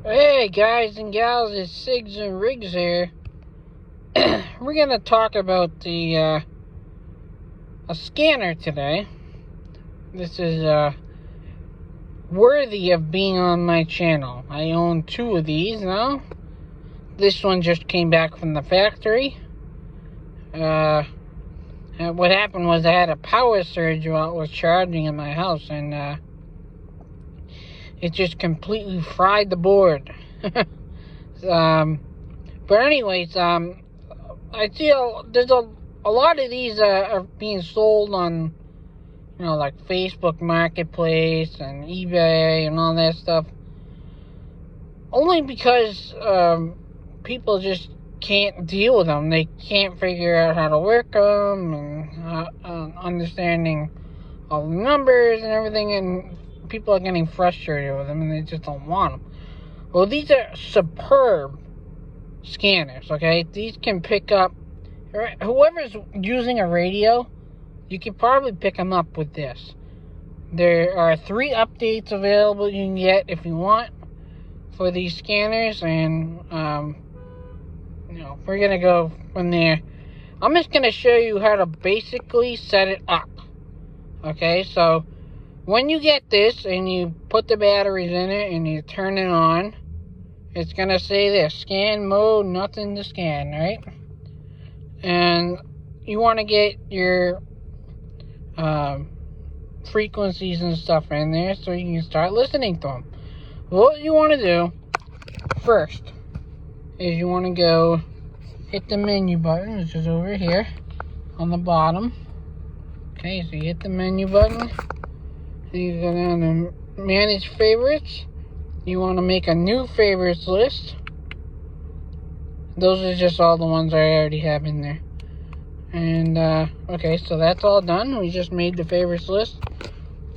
Hey guys and gals, it's Sigs and Riggs here. We're gonna talk about the a scanner today. This is worthy of being on my channel. I own two of these now. This one just came back from the factory. What happened was I had a power surge while it was charging in my house, and it just completely fried the board. But anyways, I see there's a lot of these are being sold on, like Facebook Marketplace and eBay and all that stuff. Only because people just can't deal with them. They can't figure out how to work them and understanding all the numbers and everything, and people are getting frustrated with them and they just don't want them. Well, these are superb scanners, okay? These can pick up, whoever's using a radio, you can probably pick them up with this. There are 3 updates available you can get if you want for these scanners, and we're gonna go from there. I'm just gonna show you how to basically set it up. Okay, so when you get this and you put the batteries in it and you turn it on, it's gonna say this: scan mode, nothing to scan, right? And you want to get your frequencies and stuff in there so you can start listening to them. What you want to do first is you want to go hit the menu button, which is over here on the bottom. Okay, so you hit the menu button. You go down to manage favorites. You want to make a new favorites list. Those are just all the ones I already have in there. And okay, so that's all done. We just made the favorites list.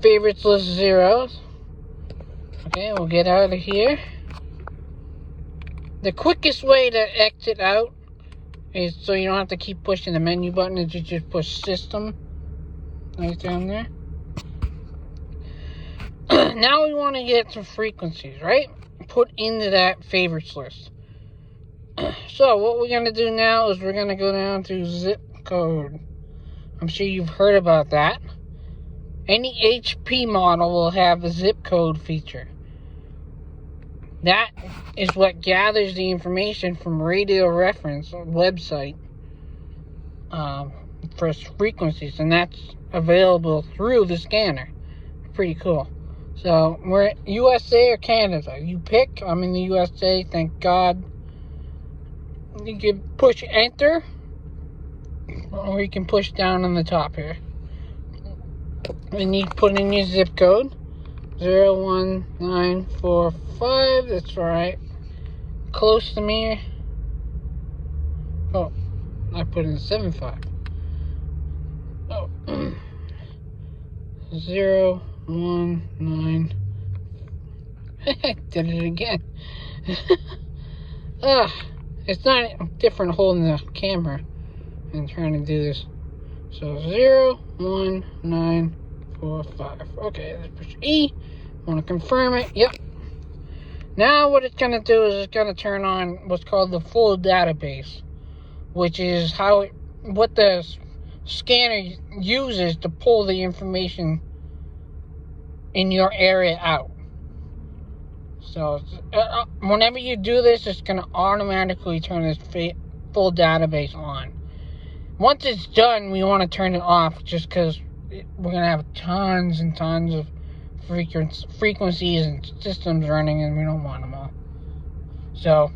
Favorites list 0. Okay, we'll get out of here. The quickest way to exit out is so you don't have to keep pushing the menu button, is you just push system right down there. Now we want to get some frequencies, right? Put into that favorites list. So what we're going to do now is we're going to go down to zip code. I'm sure you've heard about that. Any HP model will have a zip code feature. That is what gathers the information from Radio Reference website for frequencies, and that's available through the scanner. Pretty cool. So we're USA or Canada. You pick. I'm in the USA, thank God. You can push enter, or you can push down on the top here. And you put in your zip code 01945. That's right. Close to me. Oh, I put in 75. Oh, 019. I did it again. It's not different holding the camera and trying to do this. So 01945. Okay, let's push E. Want to confirm it? Yep. Now what it's going to do is it's going to turn on what's called the full database, which is what the scanner uses to pull the information in your area out. So whenever you do this, it's going to automatically turn this full database on. Once it's done, we want to turn it off, just because we're going to have tons and tons of frequencies and systems running, and we don't want them all. So,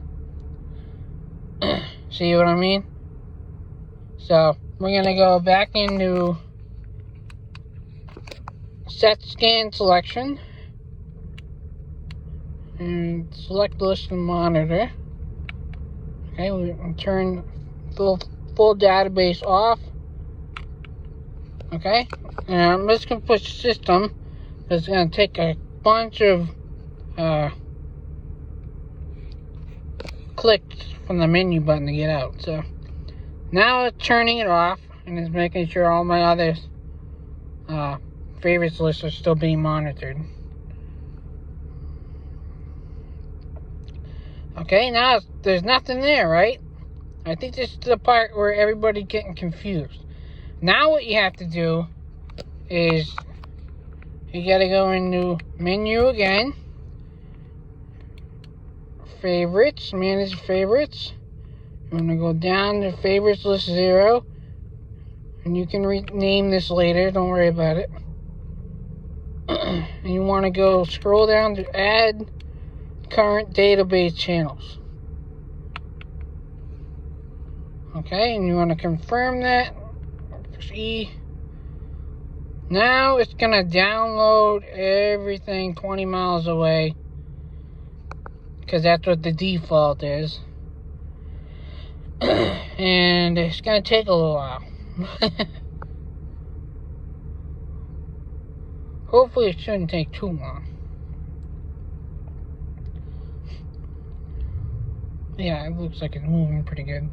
see what I mean? So, we're going to go back into set scan selection and select list and monitor. Okay, we turn full database off. Okay, and I'm just going to push system. It's going to take a bunch of clicks from the menu button to get out. So now it's turning it off, and it's making sure all my other favorites lists are still being monitored. Okay, now there's nothing there, right? I think this is the part where everybody's getting confused. Now what you have to do is you gotta go into menu again. Favorites, manage favorites. You wanna go down to favorites list 0. And you can rename this later, don't worry about it. And you wanna go scroll down to add current database channels. Okay, and you want to confirm that. Push E. Now it's gonna download everything 20 miles away, because that's what the default is. And it's gonna take a little while. Hopefully it shouldn't take too long. Yeah, it looks like it's moving pretty good.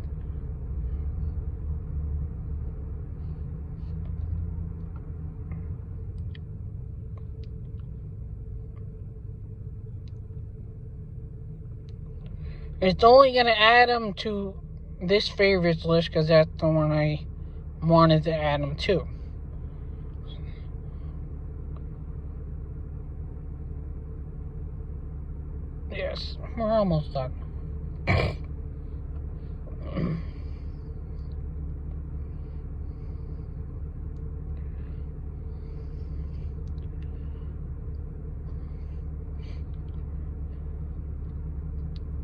It's only going to add them to this favorites list because that's the one I wanted to add them to. Yes, we're almost done.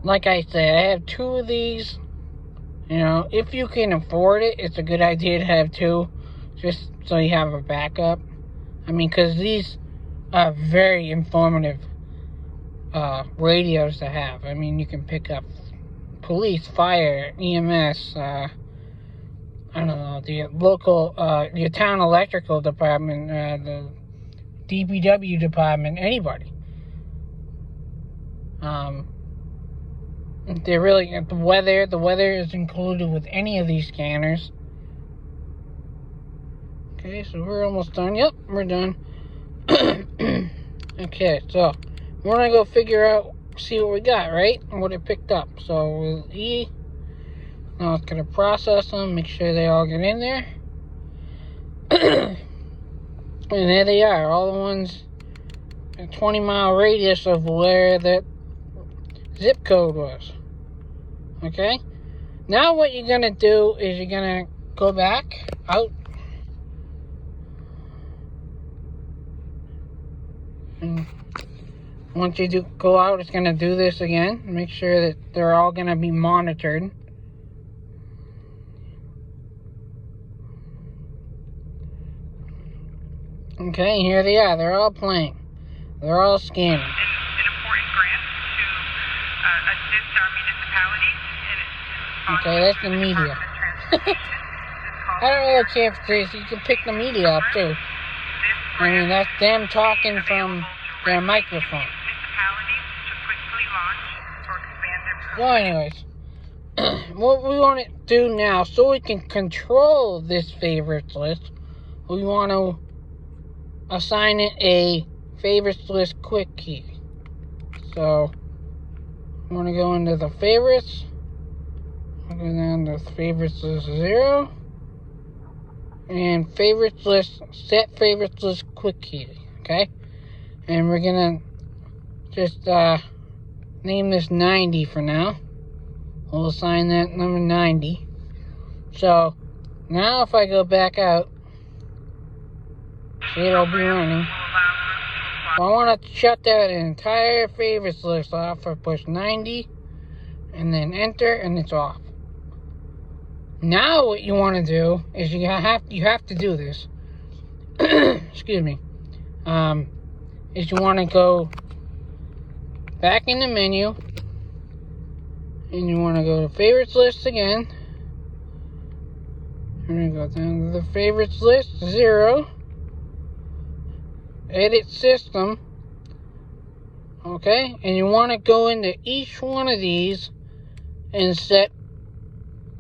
Like I said, I have 2 of these. You know, if you can afford it, it's a good idea to have 2, just so you have a backup. I mean, because these are very informative radios to have. I mean, you can pick up police, fire, EMS, I don't know, the local, your town electrical department, the DPW department, anybody. They're really, the weather is included with any of these scanners. Okay, so we're almost done. Yep, we're done. Okay, so we're gonna go figure out, see what we got, right? And what it picked up. So with E, now it's gonna process them, make sure they all get in there. And there they are, all the ones, a 20-mile radius of where that zip code was. Okay, now what you're gonna do is you're gonna go back out, and once you go out, it's gonna do this again. Make sure that they're all gonna be monitored. Okay, here they are. They're all playing. They're all scanning. Okay, that's the media. I don't really care if it's, you can pick the media up too. I mean, that's them talking from their microphone. Well, anyways, what we want to do now, so we can control this favorites list, we want to assign it a favorites list quick key. So, I'm going to go into the favorites. I'll go down to favorites list 0. And favorites list, set favorites list quick key. Okay? And we're going to just name this 90 for now. We'll assign that number 90. So, now if I go back out, see, it'll be running. So I want to shut that entire favorites list off. I push 90 and then enter, and it's off. Now what you want to do is you have to do this. Excuse me. Is you want to go back in the menu, and you want to go to favorites list again. We're going to go down to the favorites list 0. Edit system. Okay, and you want to go into each one of these and set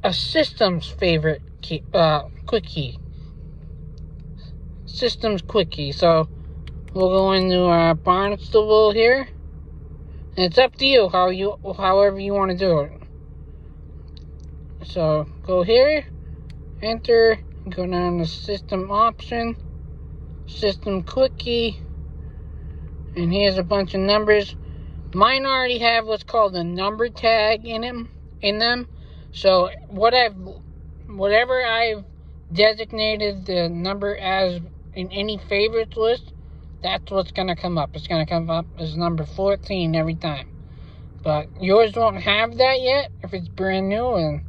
a system's favorite key, quick key. System's quick key. So we'll go into our Barnstable here. And it's up to you however you want to do it. So go here, enter, go down to system option, system quickie, and here's a bunch of numbers. Mine already have what's called a number tag in them. So whatever I've designated the number as in any favorites list, that's what's going to come up. It's going to come up as number 14 every time. But yours won't have that yet if it's brand new, and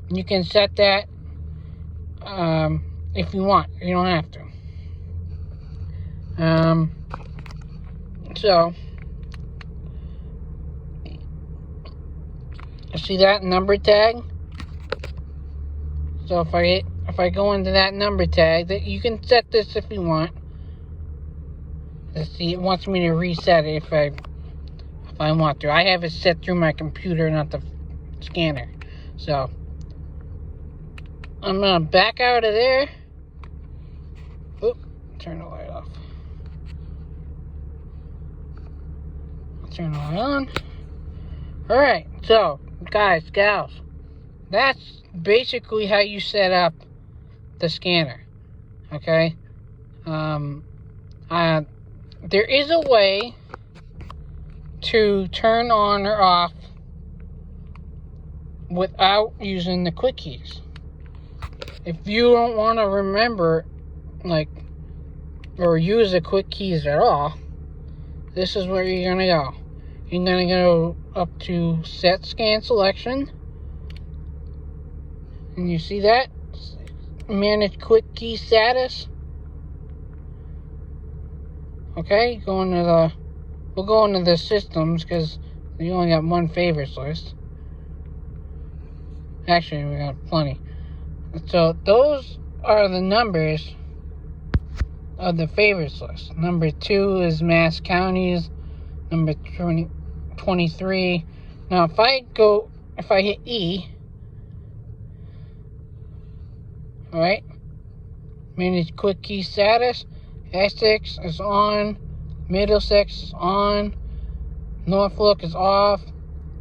you can set that if you want. You don't have to. So, see that number tag? So if I go into that number tag, that you can set this if you want. Let's see, it wants me to reset it if I want to. I have it set through my computer, not the scanner. So I'm gonna back out of there. Oop, turn the light off. Turn the light on. Alright, so guys, gals, that's basically how you set up the scanner. Okay? There is a way to turn on or off without using the quick keys. If you don't want to remember, or use the quick keys at all, this is where you're going to go. You're going to go up to Set Scan Selection. And you see that? Manage Quick Key Status. Okay, we'll go into the systems because we only got one favorites list. Actually, we got plenty. So those are the numbers of the favorites list. Number 2 is Mass Counties. Number 23. Now if I hit E, alright, manage quick key status, Essex is on, Middlesex is on, Norfolk is off,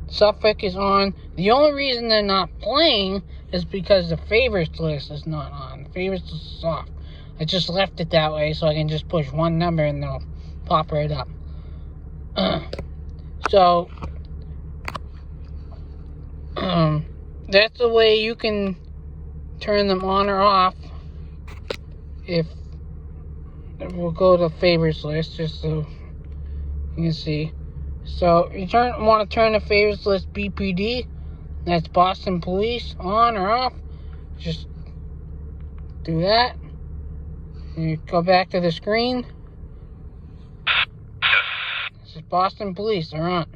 Suffolk is on. The only reason they're not playing is because the favorites list is not on. The favorites list is off. I just left it that way so I can just push one number and they'll pop right up. So that's the way you can turn them on or off. If we'll go to favorites list just so you can see. So you want to turn the favorites list BPD, that's Boston Police, on or off. Just do that. And you go back to the screen. This is Boston Police, they're on.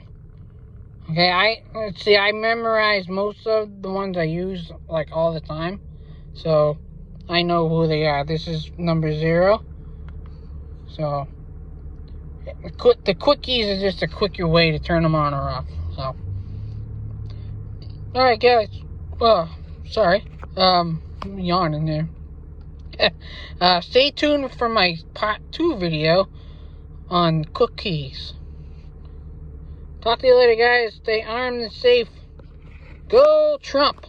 Okay, I memorize most of the ones I use all the time. So I know who they are. This is number 0. So the quickies is just a quicker way to turn them on or off. So alright guys. Well, sorry. I'm yawning there. Stay tuned for my part 2 video on cookies. Talk to you later guys. Stay armed and safe. Go Trump.